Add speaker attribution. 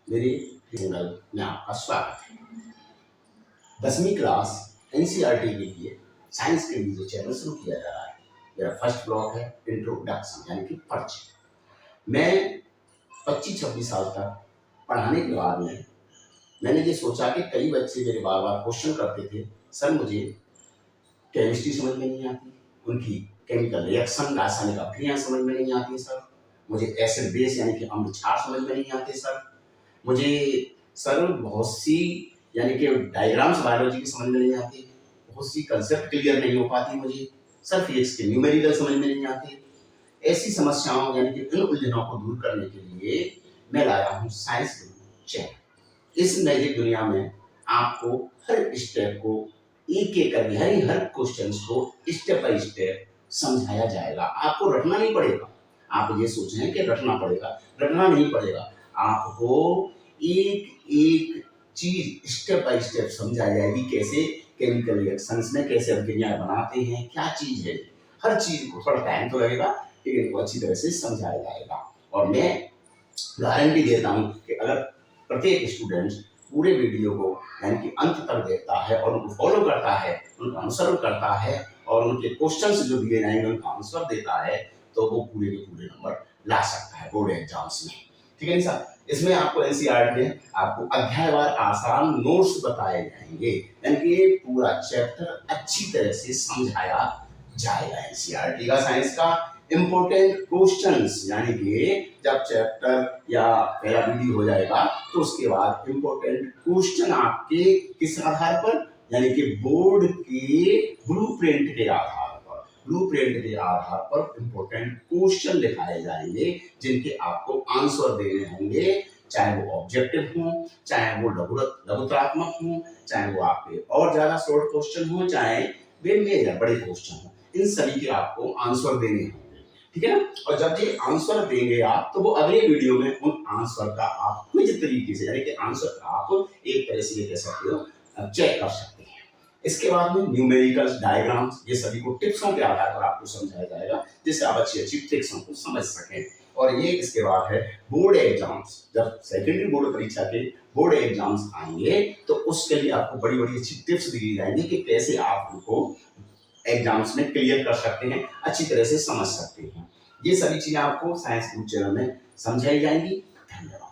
Speaker 1: मेरे चैनल में आपका स्वागत है। 10वीं क्लास एनसीईआरटी के लिए साइंस के लिए जो चैनल शुरू किया जा रहा है, मेरा फर्स्ट ब्लॉग है इंट्रोडक्शन यानी कि परिचय। मैं 25-26 साल तक पढ़ाने के बाद में मैंने ये सोचा कि कई बच्चे मेरे बार बार क्वेश्चन करते थे, सर मुझे केमिस्ट्री समझ में नहीं आती, उनकी केमिकल रिएक्शन रासायनिक अभिक्रियाएं समझ में नहीं आती सर, मुझे एसिड बेस यानी कि अम्ल क्षार समझ में नहीं आते सर, मुझे सर बहुत सी यानी कि डायग्राम्स बायोलॉजी की समझ में नहीं आती, बहुत सी कंसेप्ट क्लियर नहीं हो पाती, मुझे सर फिजिक्स के न्यूमेरिकल समझ में नहीं आते। ऐसी समस्याओं यानी कि इन उलझनों को दूर करने के लिए मैं लाया हूँ साइंस गुरु चैनल। इस मैजिक दुनिया में आपको हर स्टेप को एक एक करके हर क्वेश्चन को स्टेप बाय स्टेप समझाया जाएगा। आपको रटना नहीं पड़ेगा। आप ये सोच रहे हैं कि रटना पड़ेगा, रटना नहीं पड़ेगा। आपको एक एक चीज स्टेप बाय स्टेप समझाई जाएगी, कैसे केमिकल रिएक्शंस में कैसे अभिक्रियाएं बनाते हैं, क्या चीज है। हर चीज को थोड़ा टाइम तो लगेगा लेकिन इनको अच्छी तरह से समझाया जाएगा। और मैं गारंटी देता हूँ कि अगर प्रत्येक स्टूडेंट पूरे वीडियो को यानी कि अंत तक देखता है और उनको फॉलो करता है, उनका अनुसरण करता है और उनके क्वेश्चंस जो दिए जाएंगे उनका आंसर देता है, तो वो पूरे के पूरे नंबर ला सकता है बोर्ड एग्जाम्स में। ठीक है सर। इसमें आपको एनसीईआरटी में आपको अध्यायवार आसान नोट्स बताए जाएंगे, यानी कि पूरा चैप्टर अच्छी तरह से समझाया जाएगा। एनसीईआरटी का साइंस का इम्पोर्टेंट क्वेश्चंस यानी कि जब चैप्टर या पहला वीडियो हो जाएगा तो उसके बाद इम्पोर्टेंट क्वेश्चन आपके किस आधार पर, यानी कि बोर्ड के ब्लूप्रिंट के आधार पर, ब्लूप्रिंट के आधार पर इम्पोर्टेंट क्वेश्चन दिखाए जाएंगे जिनके आपको आंसर देने होंगे, चाहे वो ऑब्जेक्टिव हो, चाहे वो लघुत्रात्मक हो, चाहे वो आपके और ज्यादा शॉर्ट क्वेश्चन हो, चाहे वे मेजर बड़े क्वेश्चन हो, इन सभी के आपको आंसर देने होंगे। ठीक है ना। और जब ये आंसर देंगे आप तो वो अगले वीडियो में उन आंसर का आप कुछ तरीके से यानी कि आंसर आप एक तरह से ये कह सकते हो चेक कर सकते हैं। इसके बाद में न्यूमेरिकल्स, डायग्राम्स, ये सभी को टिप्सों के आधार पर आपको समझाया जाएगा जिससे आप अच्छी अच्छी ट्रिक्सों को समझ सकें। और ये इसके बाद है बोर्ड एग्जाम्स। जब सेकेंडरी बोर्ड परीक्षा के बोर्ड एग्जाम्स आएंगे तो उसके लिए आपको बड़ी बड़ी अच्छी टिप्स दी जाएंगी कि कैसे आप उनको एग्जाम्स में क्लियर कर सकते हैं, अच्छी तरह से समझ सकते हैं। ये सभी चीजें आपको साइंस ग्रुप चैनल में समझाई जाएंगी। धन्यवाद।